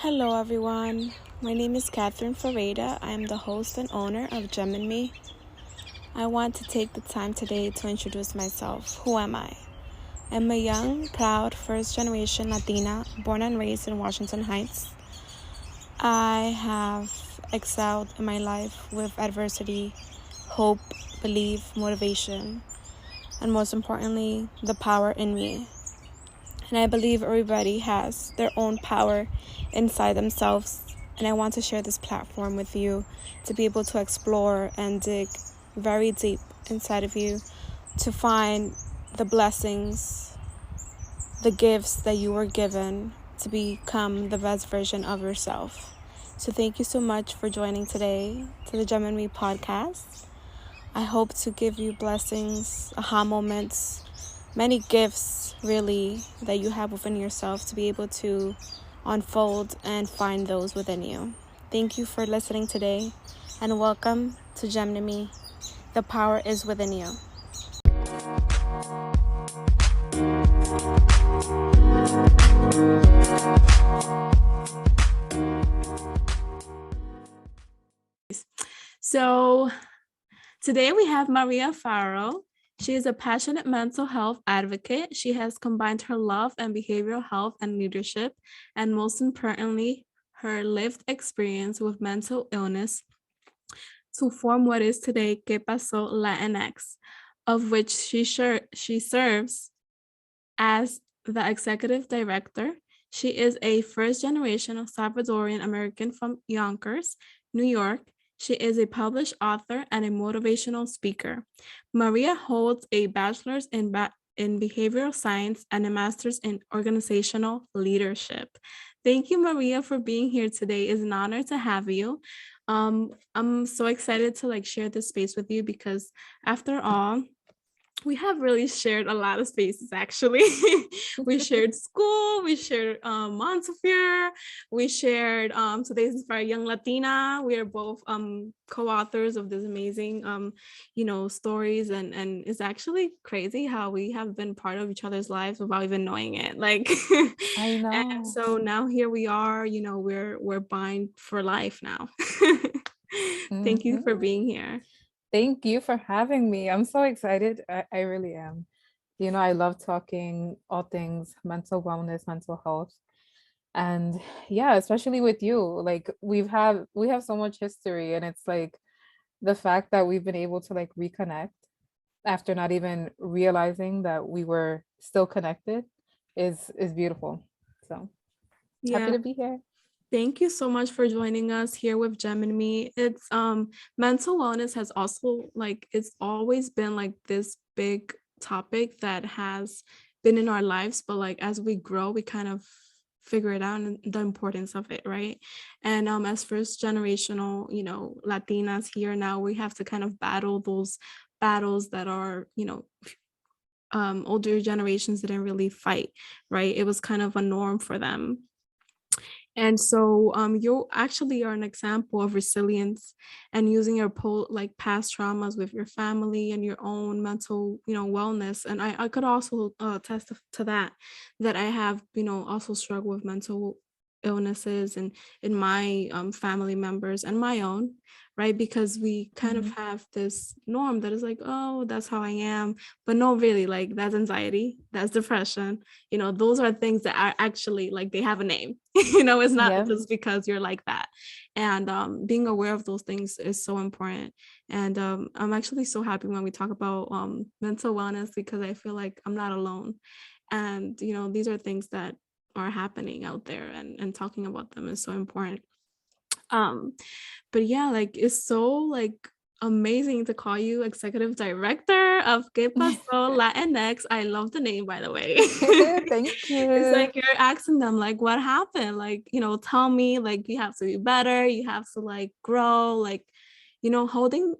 Hello, everyone. My name is Catherine Ferreira. I am the host and owner of Geminme. I want to take the time today to introduce myself. Who am I? I'm a young, proud, first-generation Latina born and raised in Washington Heights. I have excelled in my life with adversity, hope, belief, motivation, and most importantly, the power in me. And I believe everybody has their own power inside themselves. And I want to share this platform with you to be able to explore and dig very deep inside of you to find the blessings, the gifts that you were given to become the best version of yourself. So thank you so much for joining today to the Geminme podcast. I hope to give you blessings, aha moments, many gifts really that you have within yourself to be able to unfold and find those within you. Thank you for listening today and welcome to Geminme. The power is within you. So today we have Maria Alfaro. She is a passionate mental health advocate. She has combined her love and behavioral health and leadership, and most importantly, her lived experience with mental illness to form what is today Que Pasó Latinx, of which she serves as the executive director. She is a first-generation Salvadorian American from Yonkers, New York. She is a published author and a motivational speaker. Maria holds a bachelor's in behavioral science and a master's in organizational leadership. Thank you, Maria, for being here today. It's an honor to have you. I'm so excited to share this space with you because after all, we have really shared a lot of spaces actually. We shared school, we shared Montefiore, we shared Today's for Young Latina. We are both co-authors of this amazing stories, and it's actually crazy how we have been part of each other's lives without even knowing it. I And know. so now here we are, we're bind for life now. Thank you for Mhm. being here. Thank you for having me. I'm so excited. I really am. I love talking all things mental wellness, mental health. And yeah, especially with you. Like we have so much history, and it's like the fact that we've been able to like reconnect after not even realizing that we were still connected is beautiful. So happy Yeah. to be here. Thank you so much for joining us here with Gem and me. It's mental wellness has also it's always been like this big topic that has been in our lives, but as we grow, we kind of figure it out and the importance of it, right? And as first generational, Latinas here now, we have to kind of battle those battles that are, older generations didn't really fight, right? It was kind of a norm for them, and so you actually are an example of resilience and using your past traumas with your family and your own mental, wellness. And I could also attest to that I have, also struggled with mental illnesses and in my family members and my own, right? Because we kind of Mhm. have this norm that is like, oh, that's how I am. But no, really, that's anxiety, that's depression, those are things that are actually they have a name. It's not Yeah. just because you're like that. And being aware of those things is so important. And I'm actually so happy when we talk about mental wellness because I feel like I'm not alone. And these are things that are happening out there, and talking about them is so important. um but yeah, it's so amazing to call you executive director of Que Pasó Latinx. I love the name, by the way. Thank It's you. like you're asking them what happened, tell me, you have to be better, you have to grow, holding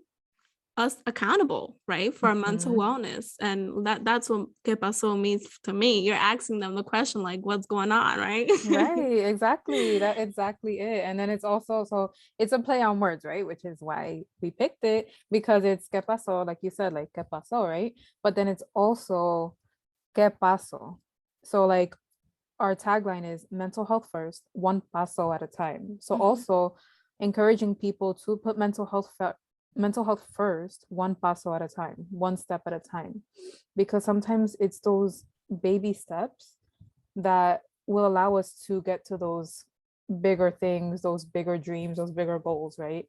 us accountable, right, for our mental Mhm. wellness. And that's what Que Pasó means to me. You're asking them the question what's going on, right? Right, exactly. That exactly it. And then it's also so it's a play on words, right? Which is why we picked it because it's que pasó, like you said, like que pasó, right? But then it's also que paso. So like our tagline is mental health first, one paso at a time. So Mhm. also encouraging people to put mental health first, one paso at a time, one step at a time, because sometimes it's those baby steps that will allow us to get to those bigger things, those bigger dreams, those bigger goals, right?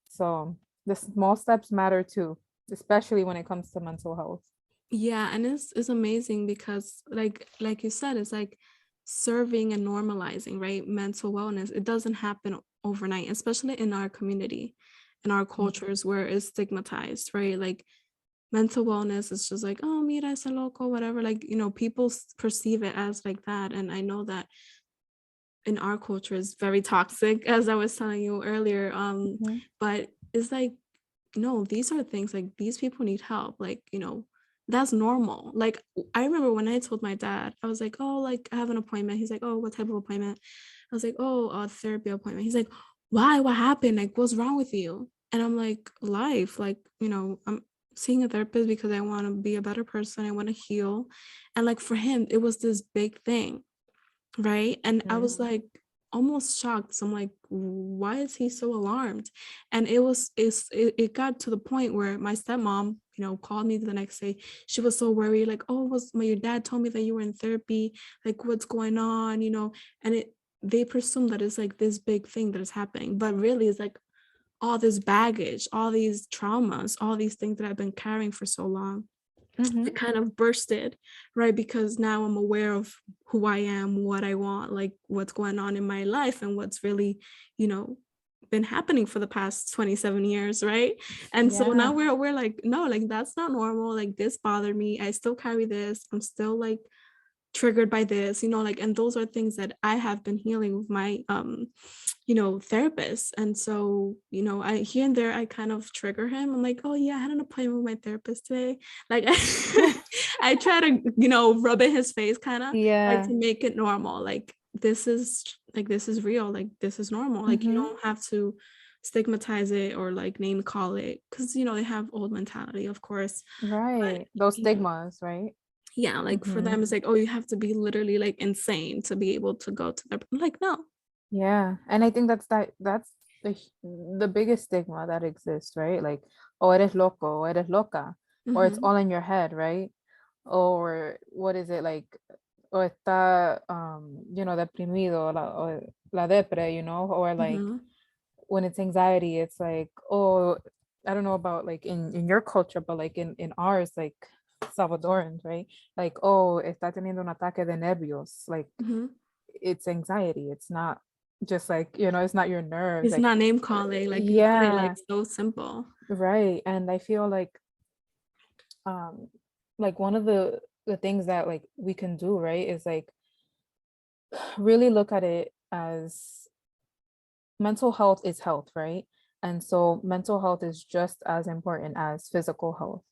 So the small steps matter too, especially when it comes to mental health. Yeah, and it's amazing because like you said, it's like serving and normalizing, right? Mental wellness. It doesn't happen overnight, especially in our community, in our cultures where it's stigmatized, right? Like mental wellness is just like, oh, mira, ese loco, whatever. Like, people perceive it as like that. And I know that in our culture is very toxic, as I was telling you earlier. Mhm. But it's like, no, these are things like these people need help. Like, that's normal. Like I remember when I told my dad, I was like, oh, like I have an appointment. He's like, oh, what type of appointment? I was like, oh, a therapy appointment. He's like, why? What happened? Like, what's wrong with you? And I'm like, life. Like, I'm seeing a therapist because I want to be a better person. I want to heal. And like for him, it was this big thing. Right. And I was like almost shocked. So I'm like, why is he so alarmed? And it got to the point where my stepmom, called me the next day. She was so worried, like, oh, your dad told me that you were in therapy, like what's going on, and they presume that it's like this big thing that is happening. But really it's like all this baggage, all these traumas, all these things that I've been carrying for so long. Mhm. It kind of bursted, right? Because now I'm aware of who I am, what I want, like what's going on in my life and what's really, you know, been happening for the past 27 years, right? And so Yeah. now we're like, no, like that's not normal. Like this bothered me. I still carry this. I'm still like triggered by this, like, and those are things that I have been healing with my therapist. And so, I here and there I kind of trigger him. I'm like, oh yeah, I had an appointment with my therapist today. Like I try to, rub in his face kind of like Yeah. to make it normal. This is real, like this is normal. Like you Mhm. don't have to stigmatize it or like name call it because they have old mentality, of course. But Right. Those you know, stigmas, right? yeah, like for Mhm. them it's like, oh, you have to be literally like insane to be able to go to their, like, no. Yeah. And I think that's the biggest stigma that exists, right? Like, oh, eres loco, eres loca, or it's Mm-hmm. all in your head, right? Or what is it like? O está, deprimido, o la depre, or like Mm-hmm. when it's anxiety, it's like, oh, I don't know about like in your culture, but like in ours, like Salvadorans, right? Like, oh, está teniendo un ataque de nervios. Like Mm-hmm. it's anxiety. It's not just like, it's not your nerves. It's Like, not name calling, like you put it like yeah, so simple. right. And I feel um like one of the things that like we can do, right, is like really look at it as mental health is health, right? And so mental health is just as important as physical health.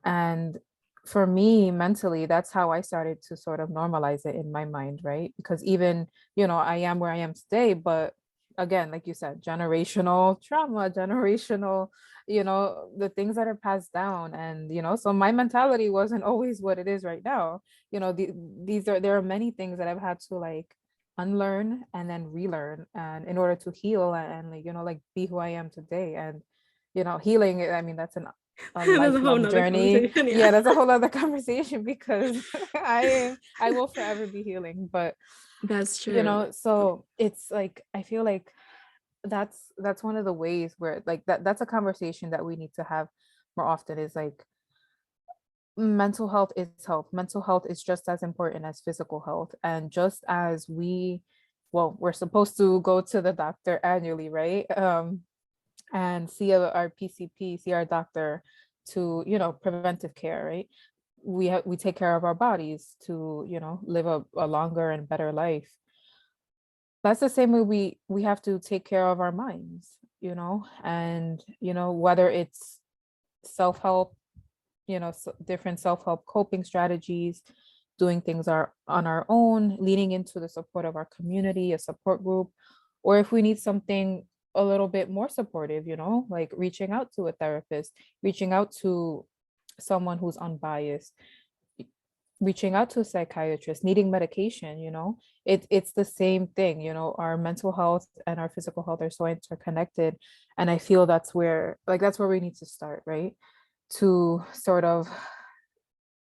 And for me, mentally, that's how I started to sort of normalize it in my mind, right? Because even, I am where I am today, but again, like you said, generational trauma, generational, the things that are passed down. And, so my mentality wasn't always what it is right now. There are many things that I've had to like unlearn and then relearn and in order to heal and like, like be who I am today. And, healing, I mean, that's a That's a whole lifelong nother journey. conversation. Yeah. Yeah, that's a whole other conversation because I will forever be healing. But That's true. so it's like I feel like that's one of the ways where like that's a conversation that we need to have more often is like mental health is health. Mental health is just as important as physical health. And just as we're supposed to go to the doctor annually, right? And see our PCP, see our doctor to, preventive care, right? We take care of our bodies to, live a longer and better life. That's the same way we have to take care of our minds, and whether it's self-help, different self-help coping strategies, doing things on our own, leaning into the support of our community, a support group, or if we need something a little bit more supportive, like reaching out to a therapist, reaching out to someone who's unbiased. reaching out to a psychiatrist, needing medication, it's the same thing, our mental health and our physical health are so interconnected. And I feel that's where we need to start, right? To sort of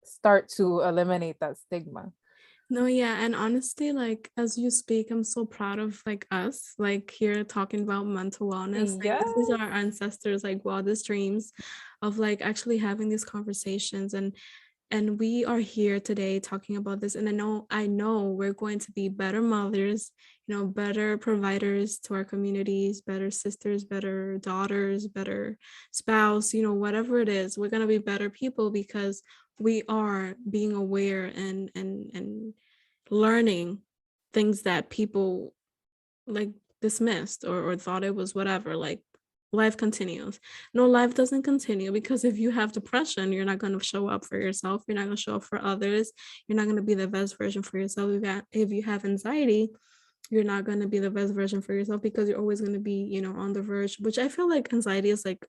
start to eliminate that stigma. No, yeah, and honestly, like as you speak, I'm so proud of like us, like here talking about mental wellness. Like Yeah. this is our ancestors' like wildest dreams of like actually having these conversations, and we are here today talking about this. And I know we're going to be better mothers, better providers to our communities, better sisters, better daughters, better spouse, whatever it is, we're going to be better people because we are being aware and learning things that people like dismissed or thought it was whatever. Like life continues. No, life doesn't continue, because if you have depression, you're not going to show up for yourself, you're not going to show up for others, you're not going to be the best version for yourself. If you have anxiety, you're not going to be the best version for yourself, because you're always going to be, on the verge, which I feel like anxiety is like,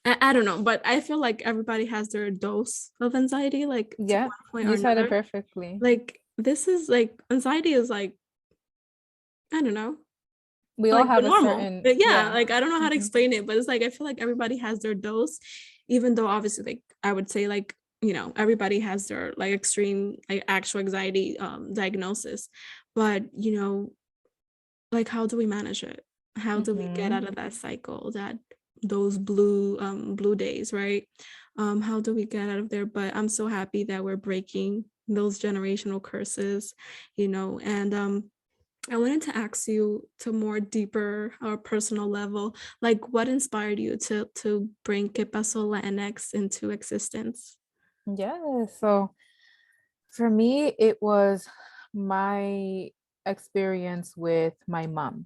I don't know, but I feel like everybody has their dose of anxiety, like to Yeah, one point or you said it another. perfectly. Like this is like anxiety is like, I don't know, We all like the have a normal. certain, But yeah, yeah. like I don't know how to Mhm. explain it, but it's like I feel like everybody has their dose, even though obviously like I would say like, everybody has their like extreme like actual anxiety diagnosis. But like how do we manage it? How do we get Mhm. out of that cycle, that those blue days, right? How do we get out of there? But I'm so happy that we're breaking those generational curses, and I wanted to ask you to more deeper or personal level, like what inspired you to bring Que Paso Latinx into existence? Yeah, so for me, it was my experience with my mom,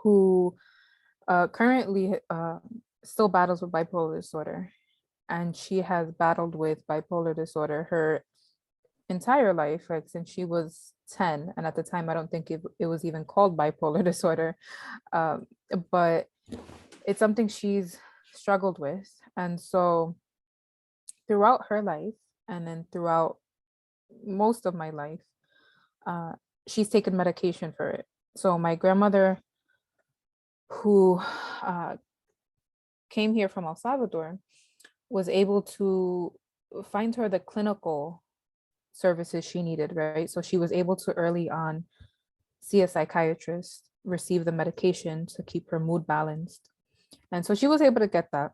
who currently still battles with bipolar disorder. And she has battled with bipolar disorder her entire life, like since she was 10. And at the time, I don't think it was even called bipolar disorder. Um, but it's something she's struggled with. And so throughout her life, and then throughout most of my life, uh, she's taken medication for it. So my grandmother, who uh, came here from El Salvador, was able to find her the clinical services she needed, right? So she was able to early on see a psychiatrist, receive the medication to keep her mood balanced. And so she was able to get that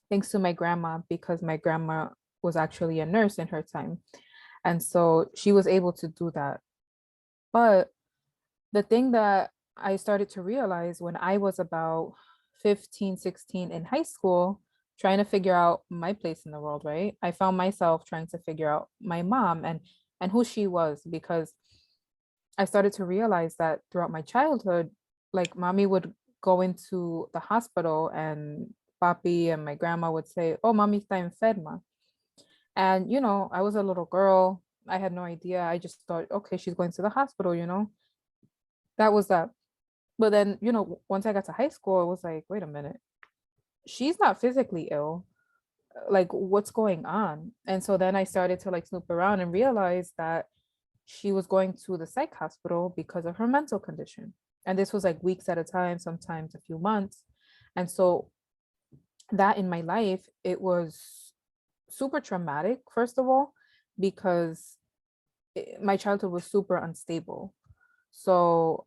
thanks to my grandma, because my grandma was actually a nurse in her time. And so she was able to do that. But the thing that I started to realize when I was about 15, 16 in high school, trying to figure out my place in the world, right? I found myself trying to figure out my mom and who she was, because I started to realize that throughout my childhood, like mommy would go into the hospital and papi and my grandma would say, "Oh, mommy está enferma." And I was a little girl. I had no idea. I just thought, okay, she's going to the hospital. That was that. But then, once I got to high school, it was like, wait a minute, she's not physically ill. Like, what's going on? And so then I started to like snoop around and realize that she was going to the psych hospital because of her mental condition. And this was like weeks at a time, sometimes a few months. And so that in my life, it was super traumatic, first of all, because my childhood was super unstable. So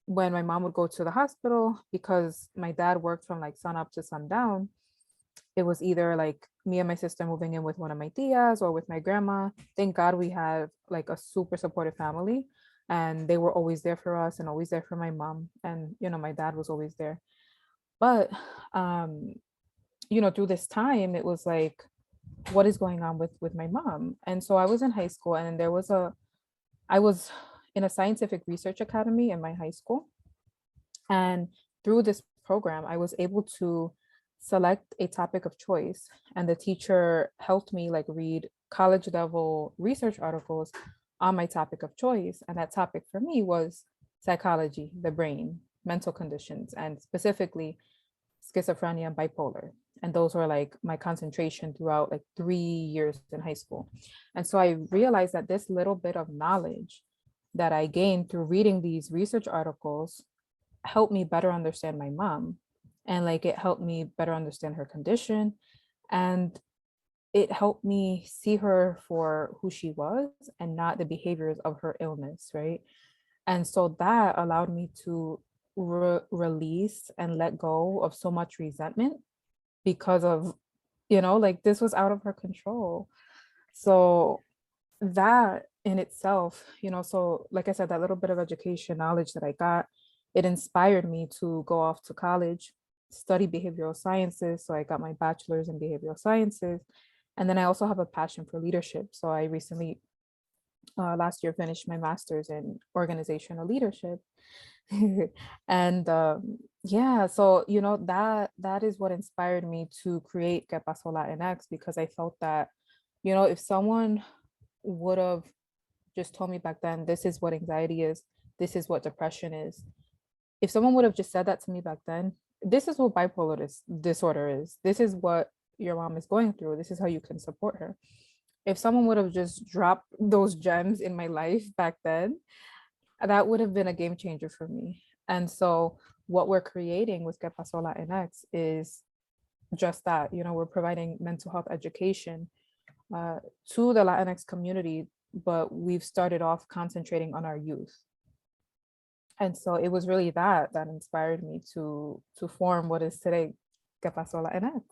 when my mom would go to the hospital, because my dad worked from like sun up to sundown, it was either like me and my sister moving in with one of my tias or with my grandma. Thank God we have like a super supportive family, and they were always there for us and always there for my mom. And my dad was always there. But um, through this time, it was like, what is going on with my mom? And so I was in high school, and I was in a scientific research academy in my high school. And through this program, I was able to select a topic of choice. And the teacher helped me like read college level research articles on my topic of choice. And that topic for me was psychology, the brain, mental conditions, and specifically schizophrenia and bipolar. And those were like my concentration throughout like 3 years in high school. And so I realized that this little bit of knowledge that I gained through reading these research articles helped me better understand my mom. And like it helped me better understand her condition. And it helped me see her for who she was and not the behaviors of her illness, right? And so that allowed me to release and let go of so much resentment because of, like this was out of her control. So that in itself, so like I said, that little bit of education knowledge that I got, it inspired me to go off to college, study behavioral sciences. So I got my bachelor's in behavioral sciences. And then I also have a passion for leadership. So I recently, last year, finished my master's in organizational leadership. And yeah, so that is what inspired me to create Que Paso Latinx, because I felt that, if someone would have just told me back then, this is what anxiety is, this is what depression is. If someone would have just said that to me back then, this is what bipolar disorder is, this is what your mom is going through, this is how you can support her. If someone would have just dropped those gems in my life back then, that would have been a game changer for me. And so what we're creating with Que Paso Latinx is just that. We're providing mental health education to the Latinx community, but we've started off concentrating on our youth. And so it was really that inspired me to form what is today Que Paso Latinx.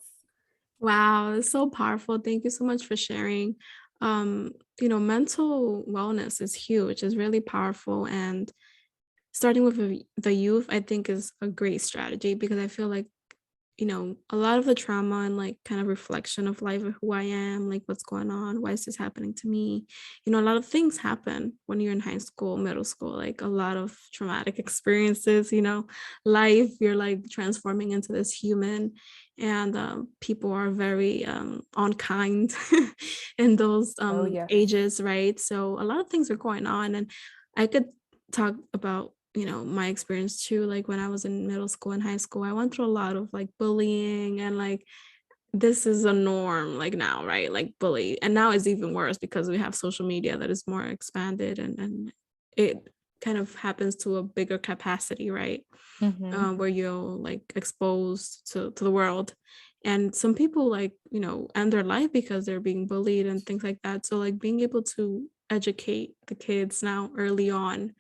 Wow, it's so powerful. Thank you so much for sharing. Mental wellness is huge, it's really powerful. And starting with the youth, I think is a great strategy because I feel like, a lot of the trauma and like kind of reflection of life of who I am, like what's going on, why is this happening to me? A lot of things happen when you're in high school, middle school, like a lot of traumatic experiences, life, you're like transforming into this human. And people are very unkind in those Oh yes. ages, right? So a lot of things are going on. And I could talk about my experience too. Like when I was in middle school and high school, I went through a lot of like bullying, and like this is a norm like now, right? Like bully. And now it's even worse because we have social media that is more expanded, and it kind of happens to a bigger capacity, right? Mm-hmm. Where you're like exposed to the world. And some people like, end their life because they're being bullied and things like that. So like being able to educate the kids now early on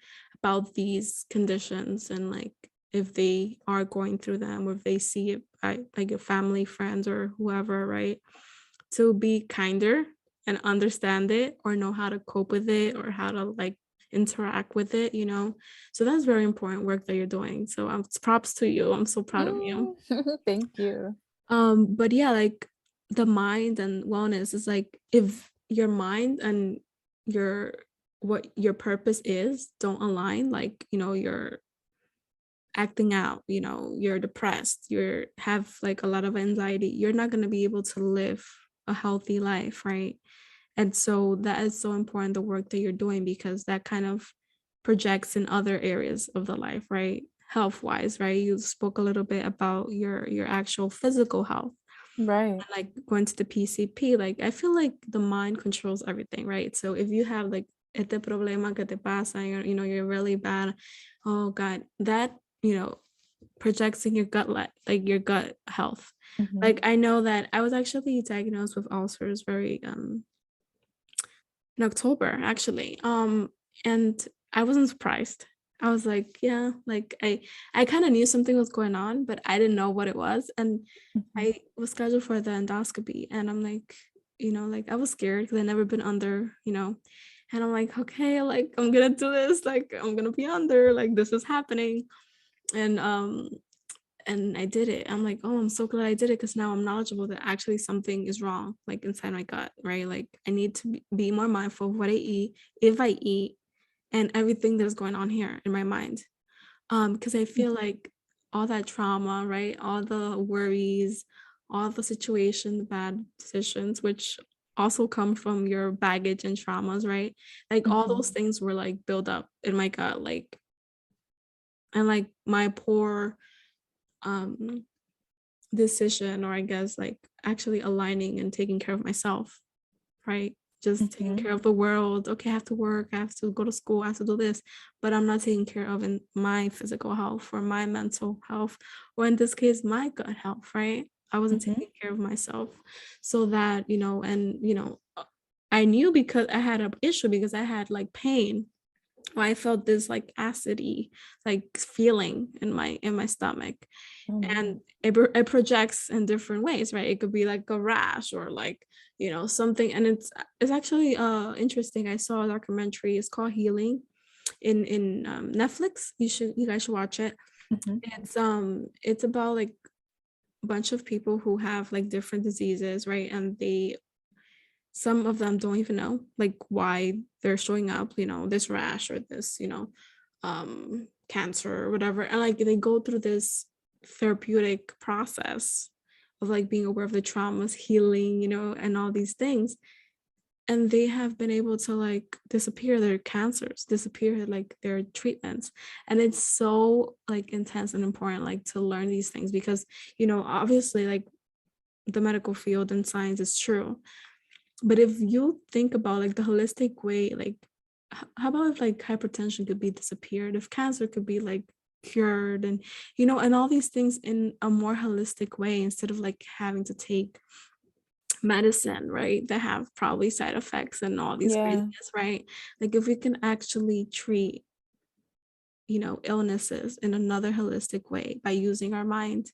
about these conditions, and like if they are going through them, or if they see it by like your family, friends, or whoever, right? To be kinder and understand it, or know how to cope with it, or how to like interact with it. So that's very important work that you're doing. So props to you. I'm so proud of you. Thank you. But yeah, like the mind and wellness is like, if your mind and your what your purpose is don't align, like you're acting out, you're depressed, you're have like a lot of anxiety, you're not going to be able to live a healthy life, right? And so that is so important, the work that you're doing, because that kind of projects in other areas of the life, right? Health wise, right? You spoke a little bit about your actual physical health, Right. like going to the PCP. Like I feel like the mind controls everything, right? So if you have like este problema que te pasa, you're really bad, oh god, that projects in your gut, like your gut health. Mm-hmm. Like I know that I was actually diagnosed with ulcers very in October actually. And I wasn't surprised. I was like, yeah, like I kind of knew something was going on, but I didn't know what it was. And Mm-hmm. I was scheduled for the endoscopy, and I'm like, like I was scared because I never been under. And I'm like, okay, like I'm gonna do this, like I'm gonna be under, like this is happening. And I did it. I'm like, oh, I'm so glad I did it, because now I'm knowledgeable that actually something is wrong, like inside my gut, right? Like I need to be more mindful of what I eat, if I eat, and everything that is going on here in my mind. Because I feel like all that trauma, right? All the worries, all the situations, bad decisions, which also come from your baggage and traumas, right? Like all Mm-hmm. those things were like built up in my gut, like, and like my poor um decision, or I guess like actually aligning and taking care of myself, right? Just taking Mm-hmm. care of the world. Okay, I have to work, I have to go to school, I have to do this, but I'm not taking care of in my physical health or my mental health, or in this case, my gut health, right? I wasn't Mm-hmm. taking care of myself. So that, I knew because I had an issue because I had like pain. I felt this like acidy like feeling in my stomach, Oh no. and it projects in different ways, right? It could be like a rash or like something, and it's actually interesting. I saw a documentary. It's called Healing in Netflix. You guys should watch it. Mm-hmm. It's about like a bunch of people who have like different diseases, right? And they some of them don't even know like why they're showing up, this rash or this, cancer or whatever. And like they go through this therapeutic process of like being aware of the traumas, healing, and all these things. And they have been able to like disappear their cancers, disappear like their treatments. And it's so like intense and important like to learn these things because, obviously like the medical field and science is true, but if you think about like the holistic way, like how about if like hypertension could be disappeared, if cancer could be like cured, and and all these things in a more holistic way instead of like having to take medicine, right? That have probably side effects and all these Yeah. craziness, right? Like if we can actually treat, illnesses in another holistic way by using our mind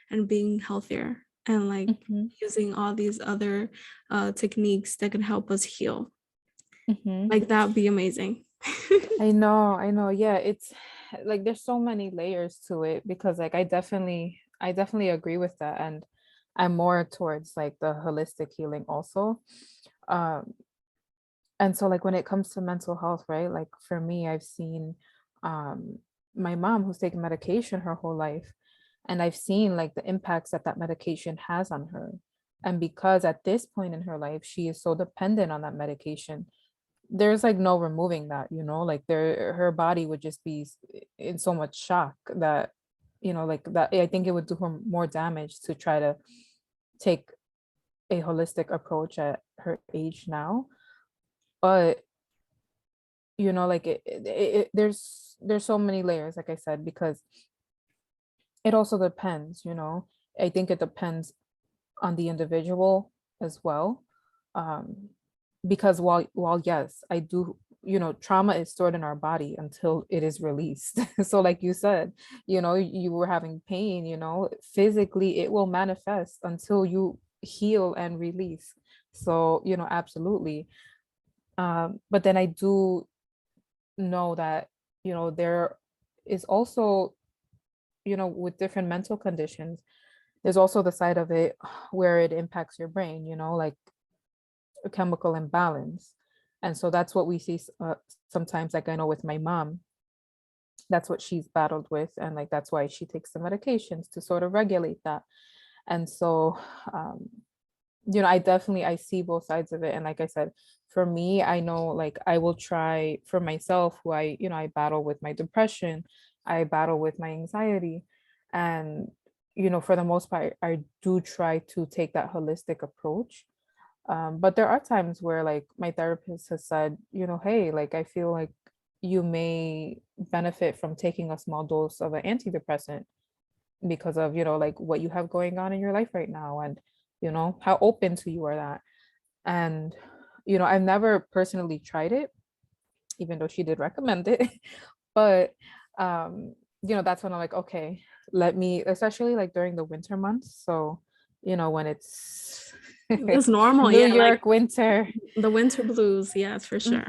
and being healthier and like Mm-hmm. using all these other techniques that can help us heal. Mm-hmm. Like that would be amazing. I know, I know. Yeah, it's like there's so many layers to it because like I definitely agree with that. And I'm more towards like the holistic healing also. Um, and so like when it comes to mental health, right? Like for me, I've seen um my mom who's taken medication her whole life, and I've seen like the impacts that that medication has on her. And because at this point in her life, she is so dependent on that medication, there's like no removing that, like her body would just be in so much shock that, like that I think it would do her more damage to try to take a holistic approach at her age now. But like there's so many layers, like I said, because it also depends. I think it depends on the individual as well. um because while yes, I do, trauma is stored in our body until it is released. So like you said, you were having pain, physically it will manifest until you heal and release. So absolutely. But then I do know that there is also, with different mental conditions, there's also the side of it where it impacts your brain, like a chemical imbalance. And so that's what we see sometimes, like I know with my mom, that's what she's battled with. And like that's why she takes the medications to sort of regulate that. And so I see both sides of it. And like I said, for me, I know like I will try for myself, who I battle with my depression, I battle with my anxiety. And for the most part, I do try to take that holistic approach. But there are times where like my therapist has said, hey, like I feel like you may benefit from taking a small dose of an antidepressant because of, like what you have going on in your life right now, and how open to you are that. And I've never personally tried it, even though she did recommend it. But that's when I'm like, okay, let me, especially like during the winter months. So when it's It's normal, New yeah, like York winter. the winter blues, yes, for sure.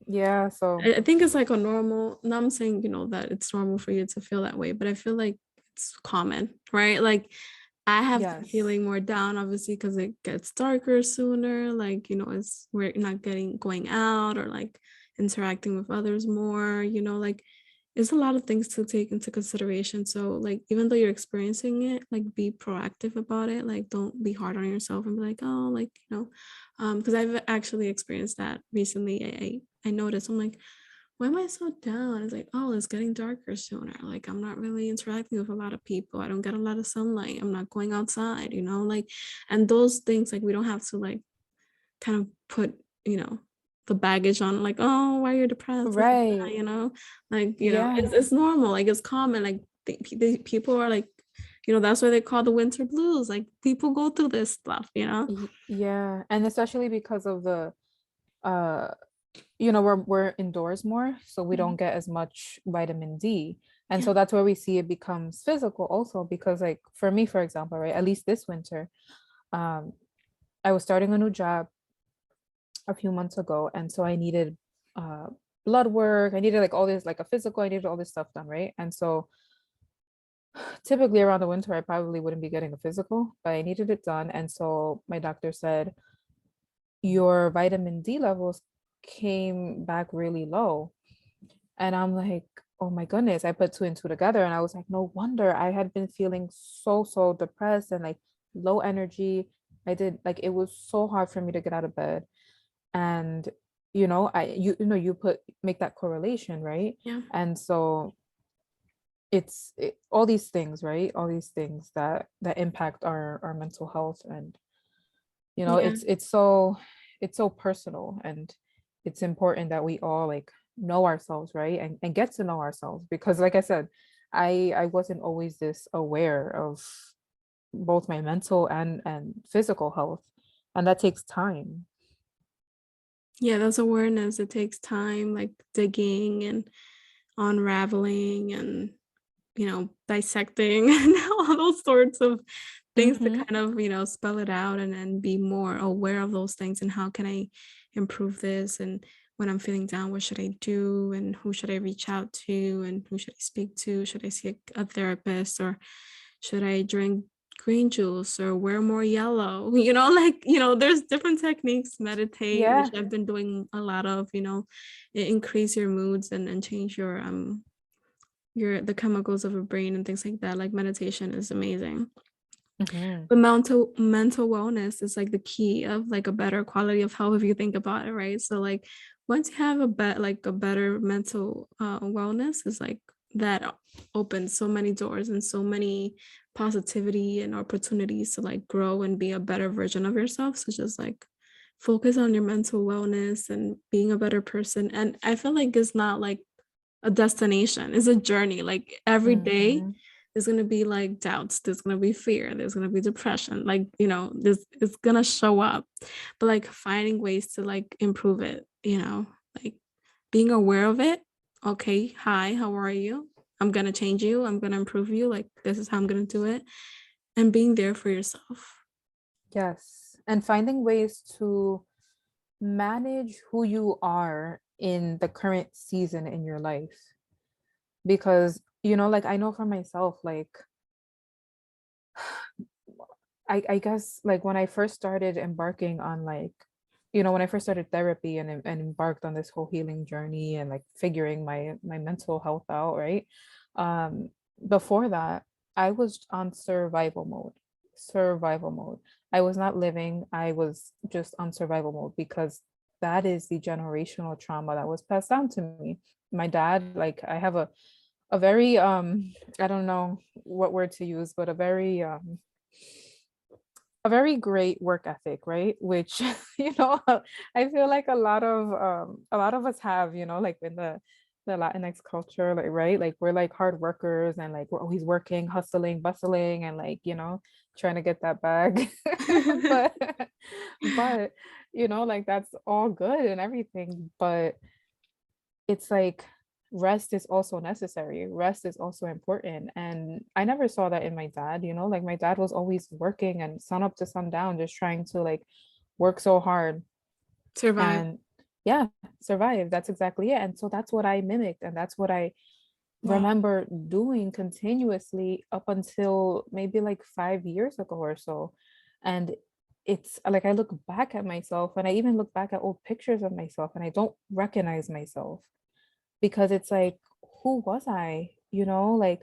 Yeah, so I think it's like a normal, no, I'm saying, that it's normal for you to feel that way, but I feel like it's common, right? Like I have been yes. feeling more down, obviously, because it gets darker sooner. Like, it's we're not going out or like interacting with others more, like it's a lot of things to take into consideration. So, like, even though you're experiencing it, like, be proactive about it. Like, don't be hard on yourself and be like, oh, like, because I've actually experienced that recently. I noticed, I'm like, why am I so down? It's like, oh, it's getting darker sooner. Like, I'm not really interacting with a lot of people. I don't get a lot of sunlight. I'm not going outside, like, and those things, like, we don't have to like kind of put, the baggage on, like, oh, why you're depressed, Right. like, Yeah. it's normal, like, it's common, like, the people are like, that's why they call the winter blues. Like, people go through this stuff. Yeah. And especially because of the uh we're indoors more, so we Mhm. don't get as much vitamin D. And Yeah. so that's where we see it becomes physical also, because like for me, for example, right, at least this winter, um, I was starting a new job a few months ago, and so I needed uh blood work. I needed like all this, like a physical, I needed all this stuff done, right? And so typically around the winter, I probably wouldn't be getting a physical, but I needed it done. And so my doctor said, your vitamin D levels came back really low. And I'm like, oh my goodness, I put two and two together. And I was like, no wonder I had been feeling so depressed and like low energy. I did like, it was so hard for me to get out of bed. And, you make that correlation, right? Yeah. And so all these things, right? All these things that impact our mental health. And, Yeah. it's so personal, and it's important that we all like know ourselves, right? And get to know ourselves, because like I said, I wasn't always this aware of both my mental and physical health, and that takes time. Yeah, that's awareness. It takes time, like digging and unraveling and, dissecting and all those sorts of things to Mm-hmm. kind of, spell it out and be more aware of those things and how can I improve this, and when I'm feeling down, what should I do, and who should I reach out to, and who should I speak to? Should I see a therapist, or should I drink green juice or wear more yellow? Like, there's different techniques, meditate, which Yeah. I've been doing a lot of, increase your moods and change your the chemicals of a brain and things like that. Like, meditation is amazing. Mm-hmm. But mental wellness is like the key of like a better quality of health if you think about it, right? So like once you have a better mental wellness, is like that opens so many doors and so many positivity and opportunities to like grow and be a better version of yourself. So just like focus on your mental wellness and being a better person. And I feel like it's not like a destination, it's a journey. Like every day Mm-hmm. there's gonna be like doubts, there's gonna be fear, there's gonna be depression, like, this it's gonna show up. But like finding ways to like improve it, like being aware of it. Okay, hi, how are you? I'm gonna change you, I'm gonna improve you, like this is how I'm gonna do it. And being there for yourself. Yes. And finding ways to manage who you are in the current season in your life, because like I know for myself, like I guess like when I first started embarking on like when I first started therapy and embarked on this whole healing journey and like figuring my mental health out, right? um Before that, I was on survival mode. I was not living, I was just on survival mode, because that is the generational trauma that was passed down to me. My dad, like I have a very I don't know what word to use, but a very great work ethic, right? Which I feel like a lot of us have, like in the Latinx culture, like, right? Like we're like hard workers, and like we're always working, hustling, bustling, and like trying to get that bag. but but like that's all good and everything, but it's like rest is also necessary. Rest is also important. And I never saw that in my dad, like my dad was always working and sun up to sundown, just trying to like work so hard Survive. and yeah, survive. That's exactly it. And so that's what I mimicked. And that's what I Wow. remember doing continuously up until maybe like 5 years ago or so. And it's like I look back at myself, and I even look back at old pictures of myself, and I don't recognize myself, because it's like, who was I? Like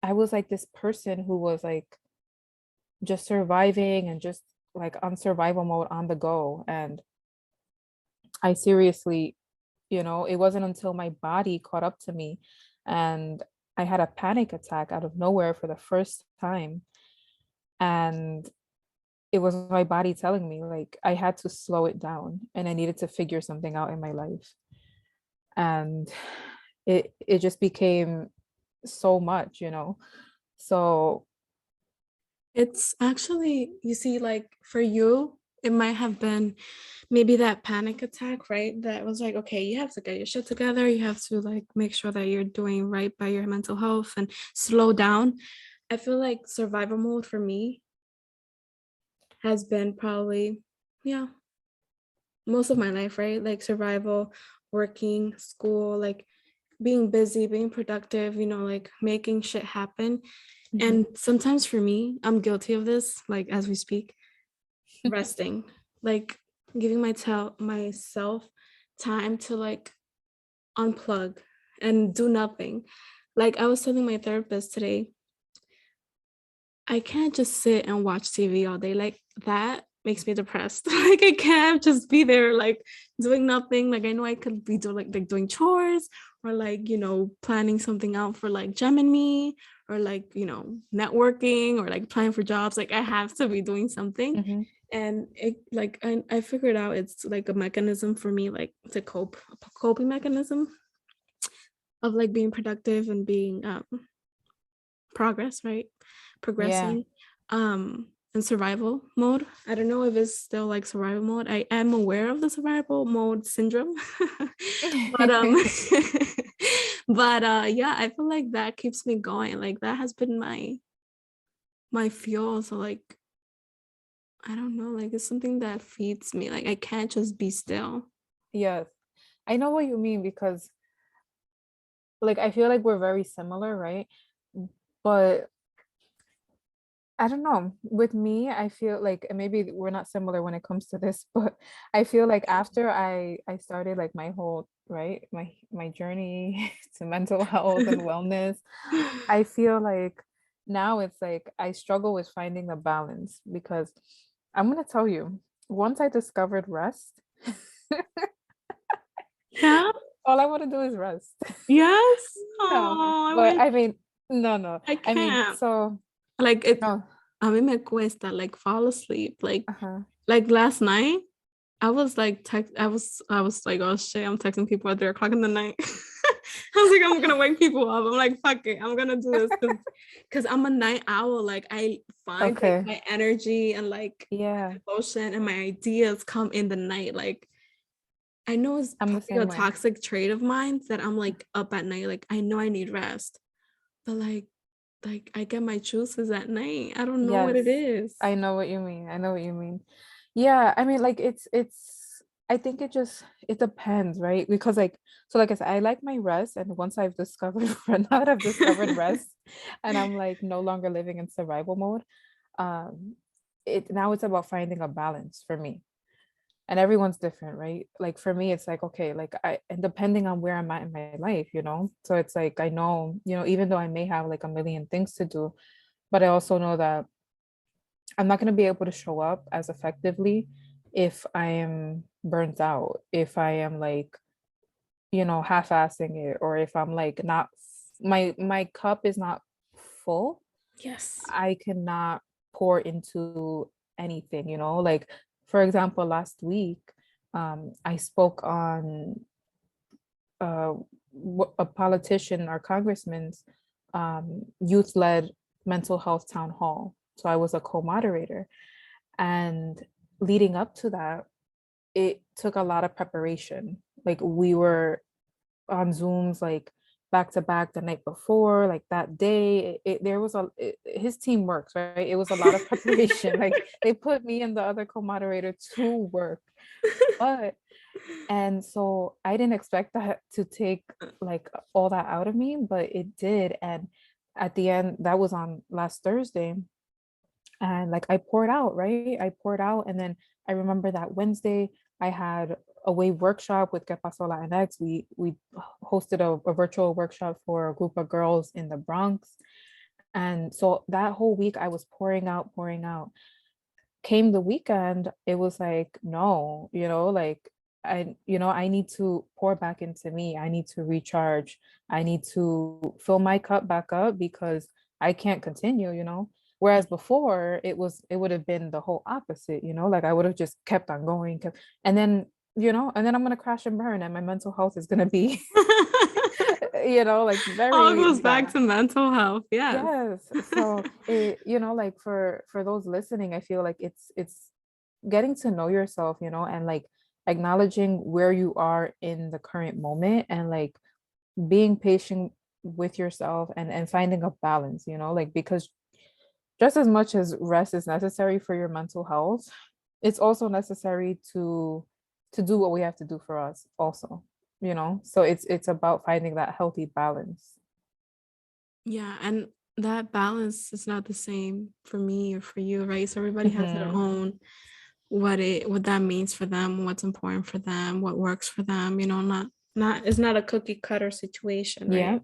I was like this person who was like just surviving and just like on survival mode on the go. And I seriously you know, it wasn't until my body caught up to me and I had a panic attack out of nowhere for the first time. And it was my body telling me like I had to slow it down and I needed to figure something out in my life. And it just became so much, you know. So It's actually, you see, like for you, it might have been maybe that panic attack, right? That was like, okay, you have to get your shit together. You have to like make sure that you're doing right by your mental health and slow down. I feel like survival mode for me has been probably, yeah, most of my life, right? Like survival, working, school, like being busy, being productive, like making shit happen. mhm, And sometimes for me, I'm guilty of this, like as we speak, resting, like giving myself time to like unplug and do nothing. Like I was telling my therapist today, I can't just sit and watch TV all day. Like that makes me depressed. Like I can't just be there like doing nothing. Like I know I could be doing like doing chores or like, planning something out for like Geminme or like, networking or like applying for jobs. Like I have to be doing something. mhm. And it like I figured out it's like a mechanism for me like to cope, a coping mechanism of like being productive and being progress, right? Yeah. Progressing in survival mode. I don't know if it's still like survival mode. I am aware of the survival mode syndrome. But yeah, I feel like that keeps me going. Like that has been my fuel. So like I don't know, like it's something that feeds me. Like I can't just be still. Yes. I know what you mean because like I feel like we're very similar, right? But I don't know. With me, I feel like and maybe we're not similar when it comes to this, but I feel like after I started like my whole, right, my journey to mental health and wellness, I feel like now it's like I struggle with finding the balance because I'm gonna tell you, once I discovered rest, Yeah. all I want to do is rest. Yes. No, Oh, I but wish I mean, no. I I mean, can't. so Like it no. a mí me cuesta like fall asleep. Uh-huh. Like last night, I was like I was like, oh shit, I'm texting people at 3 o'clock in the night. I was like, I'm gonna wake people up. I'm like, fuck it, I'm gonna do this because I'm a night owl. Like I find like Okay. my energy and like Yeah, my emotion and my ideas come in the night. Like I know it's I'm the probably a same way. toxic trait of mine that I'm like up at night. Like I know I need rest, but like I get my juices at night. I don't know what Yes, it is. I know what you mean. I know what you mean. Yeah, I mean, like it's I think it depends, right? Because like so like I said, I like my rest, and once I've discovered now that I've discovered rest and I'm like no longer living in survival mode, um it now it's about finding a balance for me. And everyone's different, right? Like for me, it's like, okay, like and depending on where I'm at in my life, you know? So it's like, I know, even though I may have like a million things to do, but I also know that I'm not going to be able to show up as effectively if I am burnt out, if I am like, half-assing it, or if I'm like not, my cup is not full. Yes. I cannot pour into anything, like for example, last week, I spoke on uh, a politician or congressman's youth-led mental health town hall. So I was a co-moderator. And leading up to that, it took a lot of preparation. Like we were on Zooms like back to back the night before, like that day. There was his team works, right? It was a lot of preparation. Like they put me and the other co-moderator to work. But and so I didn't expect that to take like all that out of me, but it did. And at the end, that was on last Thursday. And like I poured out, right? I poured out. And then I remember that Wednesday I had a wave workshop with Que Paso Latinx. We hosted a virtual workshop for a group of girls in the Bronx. And so that whole week I was pouring out, pouring out. Came the weekend, it was like, no, like I need to pour back into me. I need to recharge. I need to fill my cup back up because I can't continue. Whereas before it would have been the whole opposite. Like I would have just kept on going, and then I'm gonna crash and burn and my mental health is gonna be like All very goes back bad. to mental health. Yes. Yes. So like for those listening, I feel like it's getting to know yourself, and like acknowledging where you are in the current moment and like being patient with yourself and finding a balance, like because just as much as rest is necessary for your mental health, it's also necessary to do what we have to do for us also. So it's about finding that healthy balance. Yeah, and that balance is not the same for me or for you, right? So everybody has their Hmm. own what that means for them, what's important for them, what works for them, not it's not a cookie cutter situation, Yeah. right?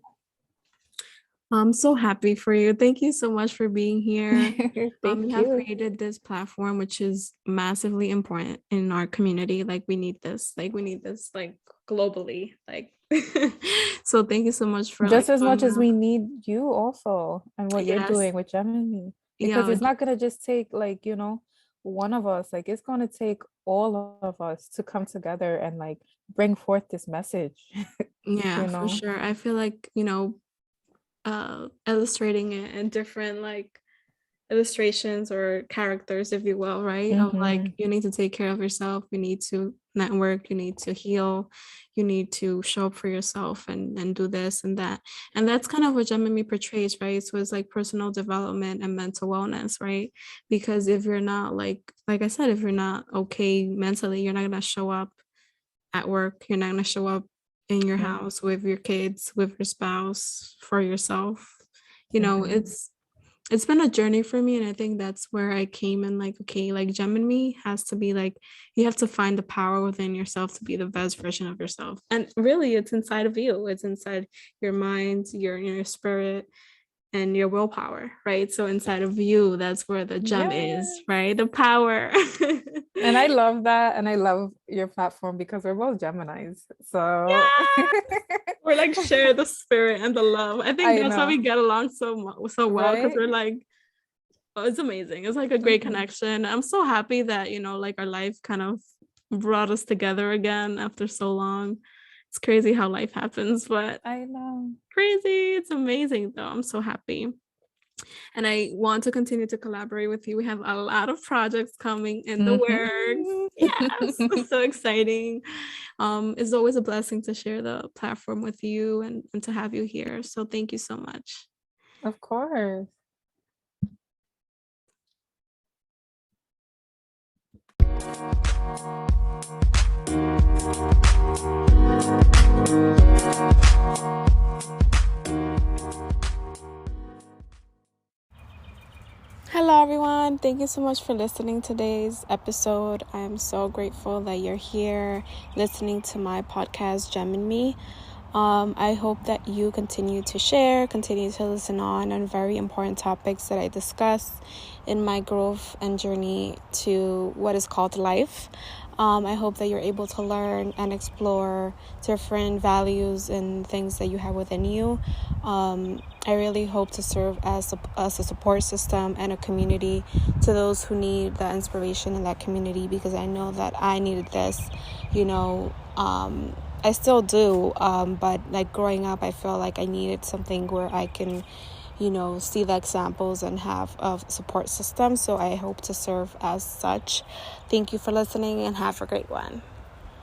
I'm so happy for you. Thank you so much for being here. You Thank have you. created this platform, which is massively important in our community. Like we need this. Like we need this. Like globally. Like, so thank you so much for like Just as much showing as up. we need you also and what you're Yes. doing with Gemini. Because Yeah. it's not gonna just take like, one of us. Like it's gonna take all of us to come together and like bring forth this message, Yeah, you for know? sure. I feel like, illustrating it in different like illustrations or characters, if you will, right? Of like, Mm-hmm. you need to take care of yourself, you need to network, you need to heal, you need to show up for yourself and do this and that. And that's kind of what Gemini portrays, right? So it's like personal development and mental wellness, right? Because if you're not like I said, if you're not okay mentally, you're not gonna show up at work, you're not gonna show up in your Yeah. house with your kids, with your spouse, for yourself. You know, Mm-hmm. it's been a journey for me, and I think that's where I came in like, okay, like Gemini has to be like, you have to find the power within yourself to be the best version of yourself. And really it's inside of you. It's inside your mind, your spirit, and your willpower, right? So inside of you, that's where the gem is, Yes. right? The power. And I love that. And I love your platform because we're both Geminis. So Yeah. We're like share the spirit and the love. I think I that's why we know, get along so well, because right? we're like, oh, it's amazing. It's like a great Hmm. connection. I'm so happy that, like our life kind of brought us together again after so long. It's crazy how life happens, but I know. crazy. It's amazing though. I'm so happy. And I want to continue to collaborate with you. We have a lot of projects coming in the works. Mhm. Yes, so exciting. It's always a blessing to share the platform with you and to have you here. So thank you so much. Of course. Hello, everyone. Thank you so much for listening to today's episode. I'm so grateful that you're here listening to my podcast, Geminme. I hope that you continue to share, continue to listen on very important topics that I discuss in my growth and journey to what is called life. I hope that you're able to learn and explore different values and things that you have within you. I really hope to serve as a support system and a community to those who need that inspiration in that community, because I know that I needed this, I still do, but like growing up, I felt like I needed something where I can, see the examples and have a support system. So I hope to serve as such. Thank you for listening and have a great one.